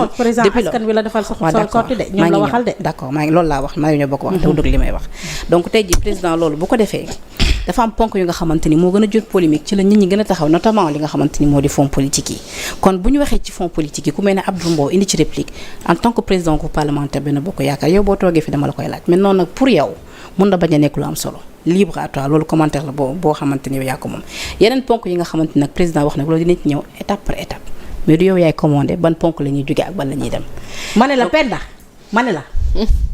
depuis askan wi la defal sorti de ñoom la waxal de. d'accord maa ngi loolu laa wax maa ngi ñoo bokk wax. taw dëgg li may wax donc tey jii président loolu bu ko defee. dafa am ponk yu nga xamante ni moo gën a jur polémique ci la nit ñi gën a taxaw notamment li nga xamante ni moo di fonds politique yi kon bu ñu waxee ci fonds politique yi ku mel ne Abdou Mbow indi ci réplique en tant que président groupe parlementaire Benno Bokk Yaakaar yow boo toogee fi dama la koy laaj mais noonu nag pour yow mun na bañ a nekk lu am solo libre à toi loolu commentaire la boo xamante ni yow yaa ko moom yeneen ponk yi nga xamante ni nag président wax na loolu dinañ ci ñëw étape par étape mais du yow yaay commandé ban ponk la ñuy jóge ak ban la ñuy dem ma ne la Penda ma ne la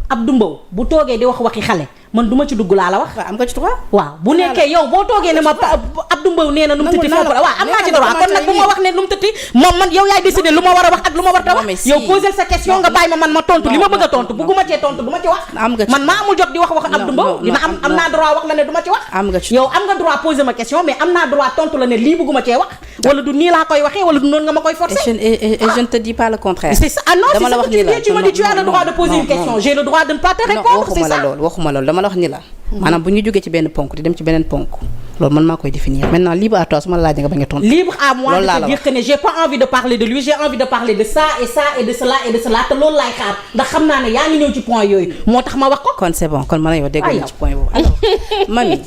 Abdou Mbow bu toogee di wax waxi xale man duma ci dugg laa la wax. waaw am nga ci droit. waaw bu nekkee yow boo toogee ne ma Abdou Mbow nee na nu mu tëtti foofu la waaw am naa ci droit kon nag bu ma wax ne nu mu tëtti moom man yow yaay décider lu ma war a wax ak lu ma war a wax. yow poser sa question nga bàyyi ma tontu li ma bëgg a tontu bugguma cee tontu du ma ci wax. man maa amul jot di wax Abdou Mbow dina am naa droit wax la ne du ma ci wax. yow am nga droit poser ma question mais am naa droit tontu la ne lii bugguma cee wax. wala du nii laa koy waxee wala du noonu nga ma koy forcer. et je ne te dis pas le contraire. c'est ça ah non c'est ça que tu dis tu me dis tu as le droit de poser une question j'ai le droit de ne pas te répondre c'est ça. waxuma loolu dama la wax ni la maanaam bu ñu jógee ci benn ponk di dem ci beneen ponk loolu man maa koy définir maintenant libre à toi su ma la laajee nga bañ a tontu. libre à moi de te dire que ne j'ai pas envie de parler de lui j'ai envie de parler de ça et ça et de cela et de cela te loolu laay xaar ndax xam naa ne yaa ngi ñëw ci point yooyu moo tax ma wax ko. kon c'est bon kon man a yow dégg ci point boobu alors mami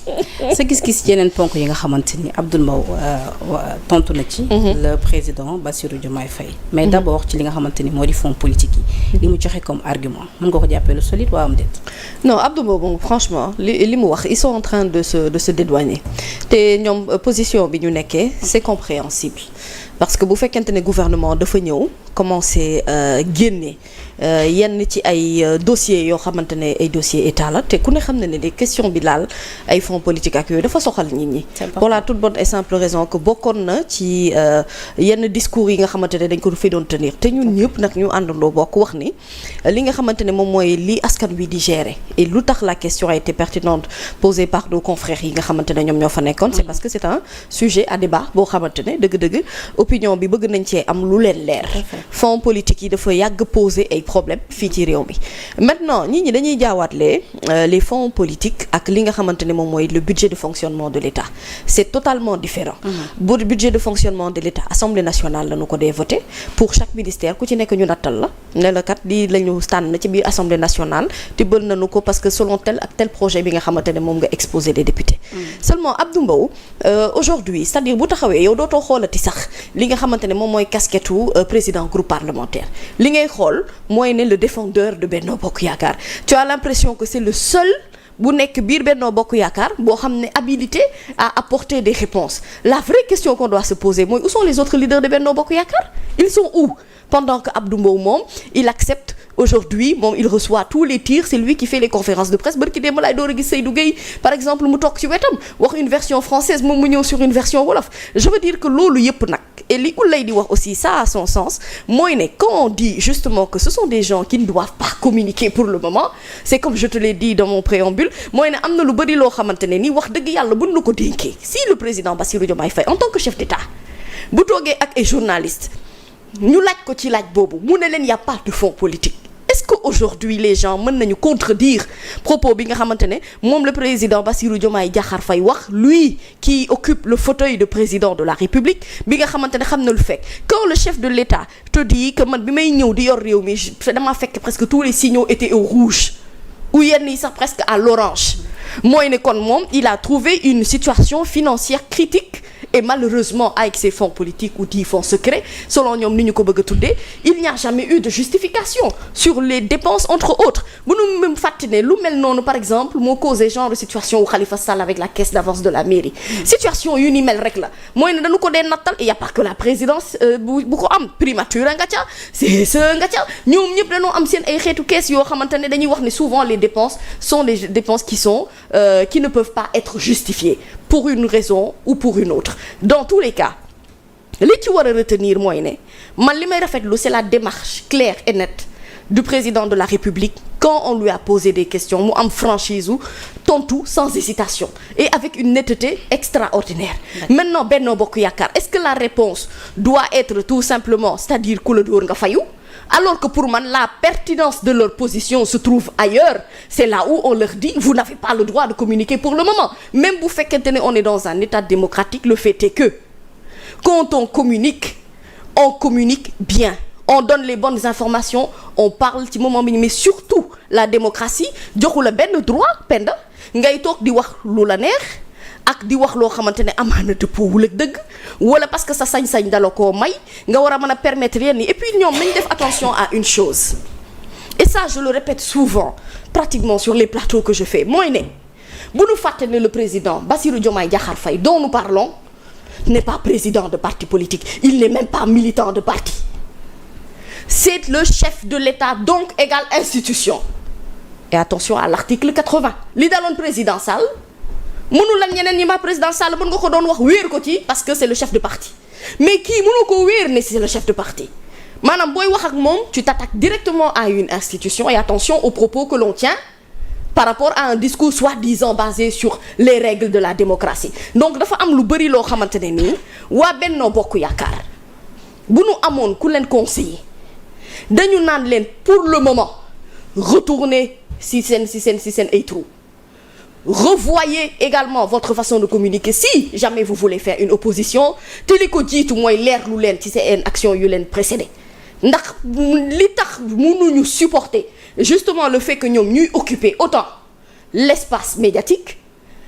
sa gis-gis ci yeneen ponk yi nga xamante ni Abdou Mbow tontu na ci. le président Bassirou Diomaye Faye. mais d'abord ci li nga xamante ni moo di fonds politique yi. li mu joxe comme argument mën nga ko jàppee lu solide waa am déet. non Abdou Mbow bon franchement li mu wax ils sont en train de se dédouaner te ñoom position bi ñu nekkee c'est compréhensible parce que bu fekkente ne gouvernement dafa ñëw commencer génne yenn ci ay dossiers yoo xamante ne ay dossiers état la te ku ne xam ne ne question bi laal ay fonds politiques ak yooyu dafa soxal nit ñi pour la toute bonne et simple raison que bokkoon na ci yenn discours yi nga xamante ne dañ ko fi doon tenir te ñun ñëpp nag ñu àndandoo bokk wax ni li nga xamante ne moom mooy li askan wi di gérer et lu tax la question a été pertinente posée par nos confrères yi nga xamante ne ñoom ñoo fa nekkoon c'est parce que c'est un sujet à débat boo xamante ne dëgg-dëgg opinion bi bëgg nañ cee am lu leen leer fonds politique yi dafa yàgg poser ay problème fii ci réew mi maintenant nit ñi dañuy jaawaatle les fonds politiques ak li nga xamante ne moom mooy le budget de fonctionnement de l'État c'est totalement différent bu budget de fonctionnement de l'État Assemblée nationale lañu ko dee voté pour chaque ministère ku ci nekk ñu nattal la ne la kat lii lañu tànn ci biir Assemblée nationale te bël nañu ko parce que selon tel ak tel projet bi nga xamante ne moom nga exposé les députés seulement Abdou Mbow aujourd'hui c'est-à-dire bu taxawee yow dootoo xoolati sax li nga xamante ne moom mooy casquette président groupe parlementaire li ngay xool mooy ne le défendeur de Benno Bokk Yaakaar tu as l'impression que c'est le seul bu nekk biir Benno Bokk Yaakaar boo xam ne habilité à apporter des réponses la vraie question qu'on doit se poser mooy où sont les autres leaders de Benno Bokk Yaakaar ils sont où pendant que Abdou Mbow moom il accepte aujourd'hui moom il reçoit tous les tirs c'est lui qui fait les conférences de presse barki démb laay door a gis Seydou Gueye par exemple mu toog ci wetam wax une version française moom mu ñëw sur une version wolof je veux dire que loolu yëpp nag et li Oulay di wax aussi ça a son sens mooy ne quand on dit justement que ce sont des gens qui ne doivent pas communiquer pour le moment c'est comme je te l'ai dit dans mon préambule mooy ne am na lu bari loo xamante ne ni wax dëgg yàlla buñ la ko dénkee si le président Bassirou Diomaye Faye en tant que chef d'État bu toogee ak ay journalistes ñu laaj ko ci laaj boobu mu ne leen y a pas de fonds politique est-ce que aujourd'hui les gens mën nañu contredire propos bi nga xamante ne moom le président Bassirou Diomaye Diakhar Faye wax lui qui occupe le fauteuil de président de la République bi nga xamante ne xam na lu fekk quand le chef de l'État te dit que man bi may ñëw di yor réew mi dama fekk presque tous les signaux étaient au rouge ou yenn yi sax presque à l'orange mooy ne kon moom il a trouvé une situation financière critique et malheureusement avec ces fonds politiques ou dits fonds secrets selon ñoom ni ñu ko bëgg a tuddee il n'y a jamais eu de justification sur les dépenses entre autres bu nu même fàtte ne lu mel noonu par exemple moo causé genre de situation wu Khalifa Sall avec la caisse d'avance de la mairie situation yu ni mel rek la mooy ne dañu ko dee nattal et y a pas que la présidence bu ko am primature nga ca CSE nga ca ñoom ñëpp dañoo am seen ay xeetu caisse yoo xamante ne dañuy wax ne souvent les dépenses sont des dépenses qui ne peuvent pas être justifiées pour une raison ou pour une autre dans tous les cas li ci war a retenir mooy ne man li may rafetlu c'est la démarche claire et nette du président de la République quand on lui a posé des questions mu am franchise ou tontu sans hésitation et avec une netteté extraordinaire maintenant Benno Bokk Yaakaar est-ce que la réponse doit être tout simplement c'est-à-dire ku la dóor nga fayu alors que pour man la pertinence de leur position se trouve ailleurs c'est là où on leur dit vous n'avez pas le droit de communiquer pour le moment même bu fekkente ne on est dans un état démocratique le fait est que quand on communique bien on donne les bonnes informations on parle ci moment bi mais surtout la démocratie joxu la benn droit penda ngay toog di wax lu la neex ak di wax loo xamante ne amaana dëppoowul ak dëgg wala parce que sa sañ-sañ dala koo may nga war a mën a permettre yenn yi et puis ñoom nañ def attention à une chose et ça je le répète souvent pratiquement sur les plateaux que je fais mooy ne bu ñu fàtte ne le président Bassirou Diomaye Diakhar Faye dont nous parlons n'est pas président de parti politique il n'est même pas militant de parti c'est le chef de l'État donc égale institution et attention à l'article 80 li daloon président Sall mënul ak ñeneen ñi ma président Sall mën nga ko doon wax wéer ko ci parce que c'est le chef de parti mais kii mënu ko wéer ne c'est le chef de parti maanaam booy wax ak moom tu t'attaques directement à une institution et attention aux propos que l'on tient par rapport à un discours soi-disant basé sur les règles de la démocratie donc dafa am lu bari loo xamante ne nii waa Benno Bokk Yaakaar bu nu amoon ku leen conseiller dañu naan leen pour le moment retournez si seen ay trou revoyez également votre façon de communiquer si jamais vous voulez faire une opposition te li ko jiitu mooy leer lu leen ci seen action yu leen précédé ndax li tax mënuñu supporter justement le fait que ñoom ñuy occuper autant l'espace médiatique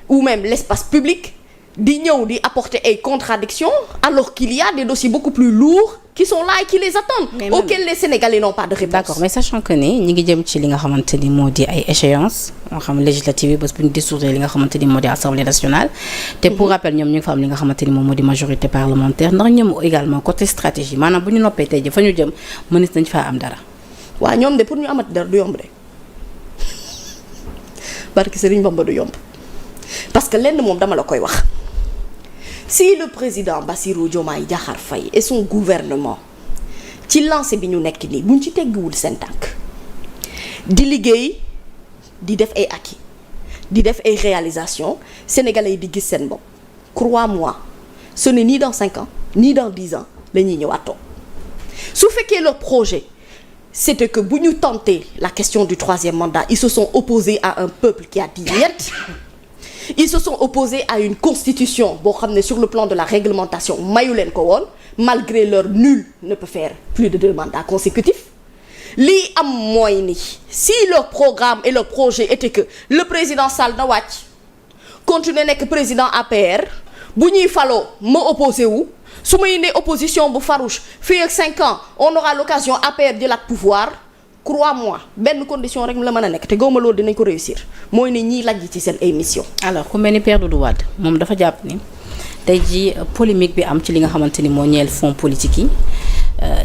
ou même l'espace public di ñëw di apporter ay contradictions alors qu'il y a des dossiers beaucoup plus lourds qui sont là et qui les attendent auxquels les Sénégalais n'ont pas de réponse. D'accord mais sachant que ni ñi ngi jëm ci li nga xamante ni moo di ay échéances moo xam législative yi bés bu ñu dissoudre li nga xamante ni moo di Assemblée nationale te pour rappel ñoom ñu ngi fa am li nga xamante ni moom moo di majorité parlementaire ndax ñoom également côté stratégie maanaam bu ñu noppee tey ji fa ñu jëm mënees nañ faa am dara. waaw ñoom de pour ñu amati dara du yomb de barki Serigne Bamba du yomb parce que lenn moom dama la koy wax si le président Bassirou Diomaye Diakhar Faye et son gouvernement ci lancé bi ñu nekk nii buñ ci tegguwul seen tànk di liggéey di def ay acquis di def ay réalisations sénégalais yi di gis seen bopp crois-moi ce n'est ni dans 5 ans ni dans 10 ans la ñuy ñëwaat toog su fekkee leur projet c'était que bu ñu tenter la question du 3e mandat ils se sont opposés à un peuple qui a dit niet ils se sont opposés à une constitution boo xam ne sur le plan de la réglementation mayu leen ko woon malgré leur nul ne peut faire plus de 2 mandats consécutifs lii am mooy ni si leur programme et leur projet était que le président Sall na wàcc continuer nekk président APR bu ñuy faloo ma opposé wu su ma indee opposition bu farouche fii ak 5 ans on aura l'occasion APR jëlaat pouvoir crois-moi benn condition rek la mën a nekk te gawma loolu dinañ ko réussir mooy ne ñiy lajj ci seen ay mission. alors ku mel ni Père Doudou Wade moom dafa jàpp ni tey jii polémique bi am ci li nga xamante ni moo ñeel fonds politique yi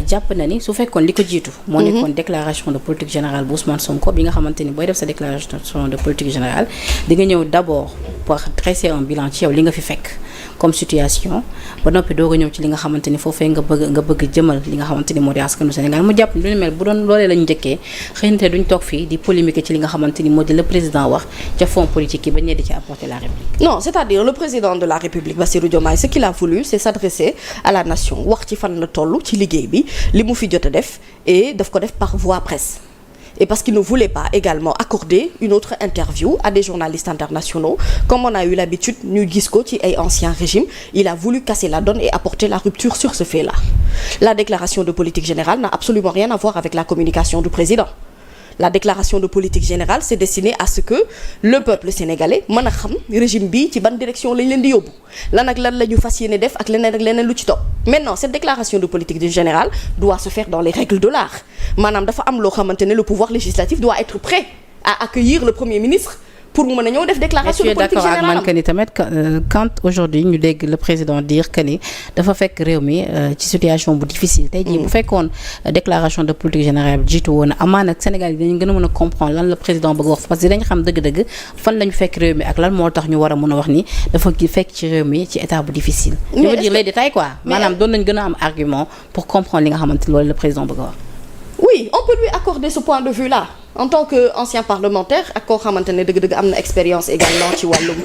jàpp na ni su fekkoon li ko jiitu. moo nekkoon déclaration de politique générale bu Ousmane Sonko bi nga xamante ni booy def sa déclaration de politique générale di nga ñëw d'abord pour dresser un bilan ci yow li nga fi fekk comme situation ba noppi doog a ñëw ci li nga xamante ni foofee nga bëgg jëmal li nga xamante ni moo di askanu Sénégal mu jàpp ni lu ñu mel bu doon loolee lañu njëkkee xëy na duñ toog fii di polémique ci li nga xamante ni moo di le président wax ca fonds politique yi ba ñee di ci apporter la République. Non, c'est-à-dire le président de la République Bassirou Diomaye ce qu'il a voulu c'est s'adresser à la nation wax ci fan la toll ci liggéey bi li mu fi jot a def et daf ko def par voie presse. Et parce qu'il ne voulait pas également accorder une autre interview à des journalistes internationaux comme on a eu l'habitude ñu gis ko ci ay anciens régimes il a voulu casser la donne et apporter la rupture sur ce fait-là. La déclaration de politique générale n'a absolument rien à voir avec la communication du président. La déclaration de politique générale c'est destiné à ce que le peuple sénégalais mën a xam régime bi ci ban direction lañ leen di yóbbu lan ak lan la ñu fas yéene def ak leneen lu ci topp. Maintenant cette déclaration de politique générale doit se faire dans les règles de l'art maanaam dafa am loo xamante ne le pouvoir législatif doit être prêt à accueillir le premier ministre pour mu mën a ñëw def déclaration de politique générale. d'accord ak man que ni tamit quand aujourd'hui ñu dégg le président dire que ni dafa fekk réew mi ci situation bu difficile. tey jii bu fekkoon déclaration de politique générale jiitu woon amaana ak Sénégal yi dañu gën a mën a comprendre lan la président bëgg wax parce que dañu xam dëgg-dëgg fan lañu fekk réew mi ak lan moo tax ñu war a mën a wax ni dafa fekk ci réew mi ci état bu difficile. je veux dire les détails quoi. maanaam doon nañ gën a am argument pour comprendre li nga xamante ni loolu le président bëgg a wax. Oui, on peut lui accorder ce point de vue-là en tant qu'ancien parlementaire ak koo xamante ne dëgg-dëgg am na expérience également ci wàllum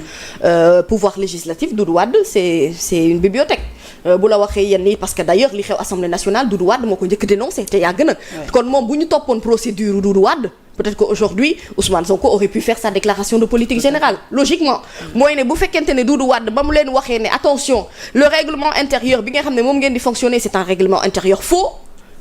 pouvoir législatif. Doudou Wade c'est une bibliothèque bu la waxee yenn yi parce que d'ailleurs li xew Assemblée nationale Doudou Wade moo ko njëkk dénoncé te yàgg na kon moom bu ñu toppoon procédure Doudou Wade peut-être qu'aujourd'hui Ousmane Sonko aurait pu faire sa déclaration de politique générale logiquement mooy ne bu fekkente ne Doudou Wade ba mu leen waxee ne attention le règlement intérieur bi nga xam ne moom ngeen di fonctionner c'est un règlement intérieur faux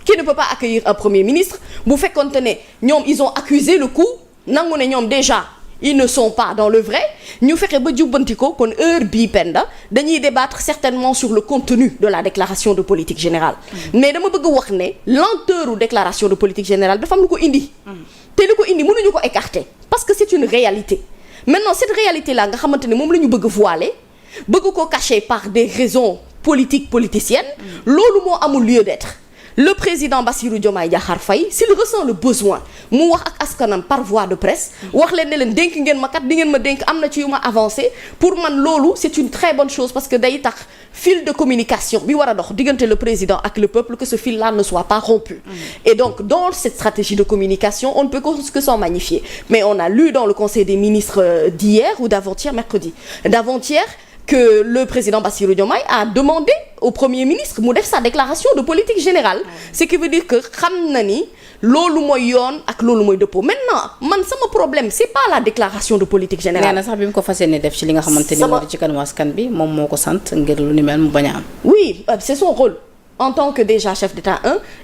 qui ne peut pas accueillir un premier ministre bu fekkoonte ne ñoom ils ont accusé le coup nangu ne ñoom déjà ils ne sont pas dans le vrai ñu fexe ba jubbanti ko kon heure bii Penda dañuy débattre certainement sur le contenu de la déclaration de politique générale mais dama bëgg wax ne lenteur u déclaration de politique générale dafa am lu ko indi te lu ko indi mënuñu ko écarter parce que c'est une réalité maintenant cette réalité là nga xamante ne moom la ñu bëgg voiler bëgg ko cacher par des raisons politiciennes loolu moo amul lieu d'être. Le président Bassirou Diomaye Diakhar Faye s'il ressent le besoin mu wax ak askanam par voie de presse wax leen ne leen dénk ngeen ma kat di ngeen ma dénk am na ci yu ma avancé pour man loolu c'est une très bonne chose parce que day tax fil de communication bi war a dox diggante le président ak le peuple que ce fil là ne soit pas rompu et donc dans cette stratégie de communication on ne peut que s'en magnifier mais on a lu dans le conseil des ministres d'hier ou d'avant-hier que le président Bassirou Diomaye a demandé au premier ministre mu def sa déclaration de politique générale ce qui veut dire que xam na ni loolu mooy yoon ak loolu mooy dëppoo maintenant man sama problème c'est pas la déclaration de politique générale. nee na sax bi mu ko fas yéene def ci li nga xamante ni moo di ci kanamu askan bi moom moo ko sant ngir lu ni mel mu bañ a am. oui c'est son rôle. en tant que déjà chef d'État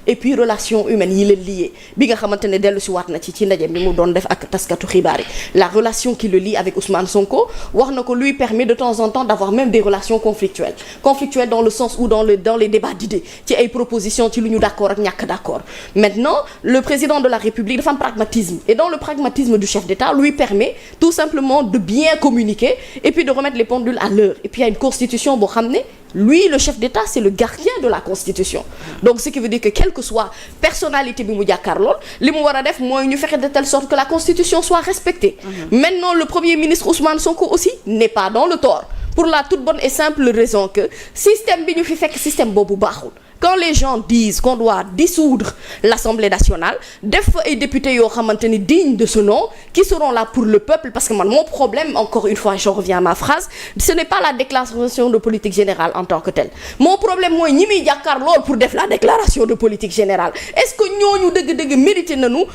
et puis relations humaines yi leen lié bi nga xamante ne dellu si waat na ci ndaje bi mu doon def ak taskatu xibaar yi la relation qui le lie avec Ousmane Sonko wax na ko lui permet de temps en temps d'avoir même des relations conflictuelles dans le sens où dans les débats d'idées ci ay propositions ci lu ñu d'accord ak ñàkk d'accord maintenant le président de la République dafa am pragmatisme et dans le pragmatisme du chef d'État lui permet tout simplement de bien communiquer et puis de remettre les pendules à l'heure et puis il y a une constitution boo xam ne lui le chef d'État c'est le gardien de la constitution donc ce qui veut dire que quelle que soit personnalité bi mu jàkkaarlool li mu war a def mooy ñu fexe de telle sorte que la constitution soit respectée maintenant le premier ministre Ousmane Sonko aussi n'est pas dans le tort pour la toute bonne et simple raison que système bi ñu fi fekk système boobu baaxul quand les gens disent qu'on doit dissoudre l'Assemblée nationale def fa ay députés yoo xamante ni dignes de ce nom qui seront là pour le peuple parce que man mon problème encore une fois je reviens à ma phrase ce n'est pas la déclaration de politique générale en tant que telle mon problème mooy ñi muy jàkkaar lool pour def la déclaration de politique générale est-ce que ñooñu dëgg-dëgg mérité nañu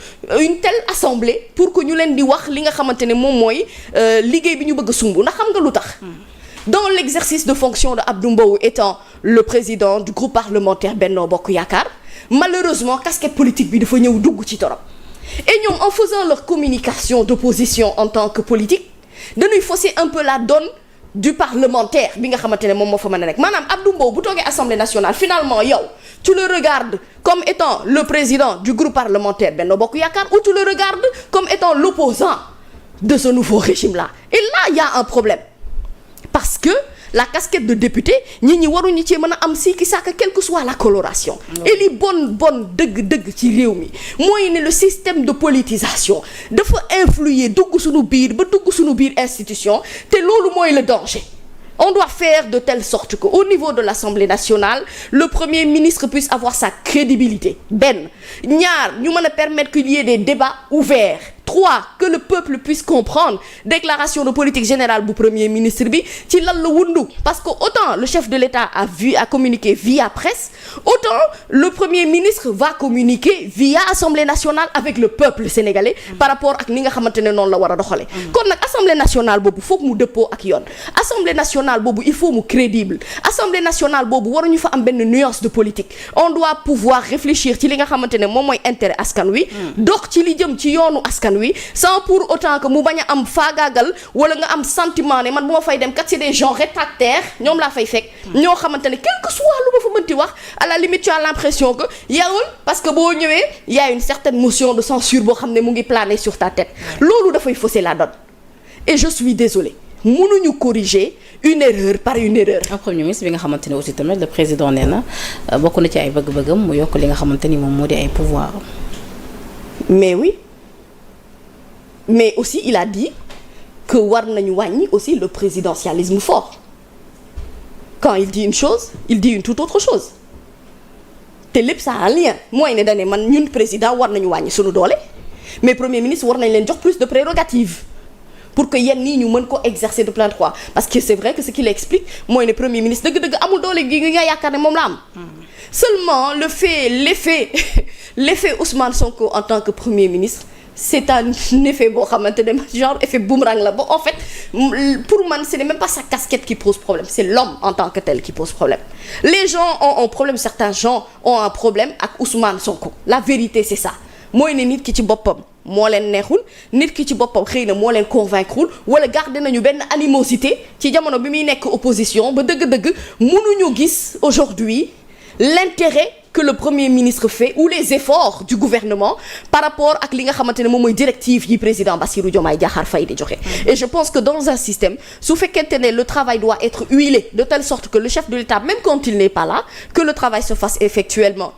une telle assemblée pour que ñu leen di wax li nga xamante ne moom mooy liggéey bi ñu bëgg a sumb ndax xam nga lu tax dans l'exercice de fonction de Abdou Mbow étant le président du groupe parlementaire Benno Bokk Yaakaar malheureusement casquette politique bi dafa ñëw dugg ci torop et ñoom en faisant leur communication d'opposition en tant que politique dañuy fausser un peu la donne du parlementaire bi nga xamante ne moom moo fa mën a nekk maanaam Abdou Mbow bu toogee Assemblée nationale finalement yow tu le regardes comme étant le président du groupe parlementaire Benno Bokk Yaakaar ou tu le regardes comme étant l'opposant de ce nouveau régime-là et là il y a un problème parce que la casquette de député ñi waruñu ci mën a am sikki sàkk quelle que soit la coloration et li bon dëgg ci réew mi mooy ne le système de politisation dafa influer dugg suñu biir institution te loolu mooy le danger on doit faire de telle sorte que au niveau de l'Assemblée nationale le Premier ministre puisse avoir sa crédibilité benn ñaar ñu mën a permettre qu'il y ait des débats ouverts 3 que le peuple puisse comprendre déclaration de politique générale bu Premier ministre bi ci lan la wundu parce que autant le chef de l'État a communiqué via presse autant le Premier ministre va communiquer via Assemblée nationale avec le peuple sénégalais par rapport ak ni nga xamante ne noonu la war a doxale kon nag Assemblée nationale boobu foog mu dëppoo ak yoon Assemblée nationale boobu il faut mu crédible Assemblée nationale boobu waruñu fa am benn nuance de politique on doit pouvoir réfléchir ci li nga xamante ne moom mooy intérêt askan wi dox ci li jëm ci yoonu askan wi sans pour autant que mu bañ a am faagaagal wala nga am sentiment ne man bu ma fay dem kat c'est des gens réfractaires ñoom laa fay fekk ñoo xamante ne quel que soit lu ma fa mënti wax à la limite tu as l'impression que yarul parce que boo ñëwee y a une certaine motion de censure boo xam ne mu ngi planer sur ta tête loolu dafay fausser la donne et je suis désolée mënuñu corriger une erreur par une erreur. un premier ministre bi nga xamante ne aussi tamit le président nee na bokk na ci ay bëgg-bëggam mu yokk li nga xamante ni moom moo di ay pouvoir. mais oui mais aussi il a dit que war nañu wàññi aussi le présidentialisme fort quand il dit une chose il dit une toute autre chose te lépp ça a un lien mooy ne dañu man ñun président war nañu wàññi suñu doole mais premier ministre war nañ leen jox plus de prérogatives pour que yenn nii ñu mën ko exercer de plein droit parce que c'est vrai que ce qu'il explique mooy ne premier ministre dëgg-dëgg amul doole gi nga yaakaar ne moom la am seulement l'effet Ousmane Sonko en tant que premier ministre c'est un effet boo xamante ne genre effet boomerang la ba en fait pour man ce n'est même pas sa casquette qui pose problème, c'est l'homme en tant que tel qui pose problème. Les gens ont un problème, certains gens ont un problème ak Ousmane Sonko, la vérité c'est ça. mooy ne nit ki ci boppam moo leen neexul, nit ki ci boppam xëy na moo leen convaincrewul, wala garder nañu benn animosité ci jamono bi muy nekk opposition ba dëgg-dëgg mënuñu gis aujourd'hui l'intérêt que le Premier ministre fait ou les efforts du gouvernement par rapport ak li nga xamante ne moom mooy directive yi président Bassirou Diomaye Diakhar Faye di joxe. Et je pense que dans un système su fekkente ne le travail doit être huilé de telle sorte que le chef de l'État, même quand il n'est pas là, que le travail se fasse effectivement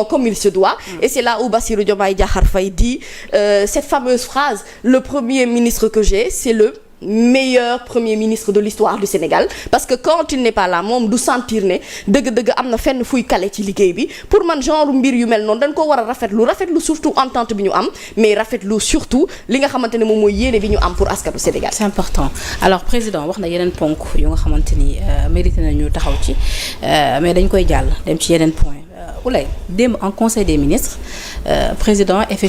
comme il se doit. Et c'est là où Bassirou Diomaye Diakhar Faye dit cette fameuse phrase: le Premier ministre que j'ai, c'est le meilleur premier ministre de l'histoire du Sénégal, parce que quand il n'est pas là moom du sentir ne dëgg-dëgg am na fenn fuy kale ci liggéey bi. Pour man genre mbir yu mel noonu dañ ko war a rafetlu surtout entente bi ñu am, mais rafetlu surtout li nga xamante ne moom mooy yéene bi ñu am pour askanu Sénégal. C'est important. Alors président wax na yeneen ponk yu nga xamante ni mérité na ñu taxaw ci mais dañ koy jàll dem ci yeneen point. Oulay démb en conseil des ministres président effectivement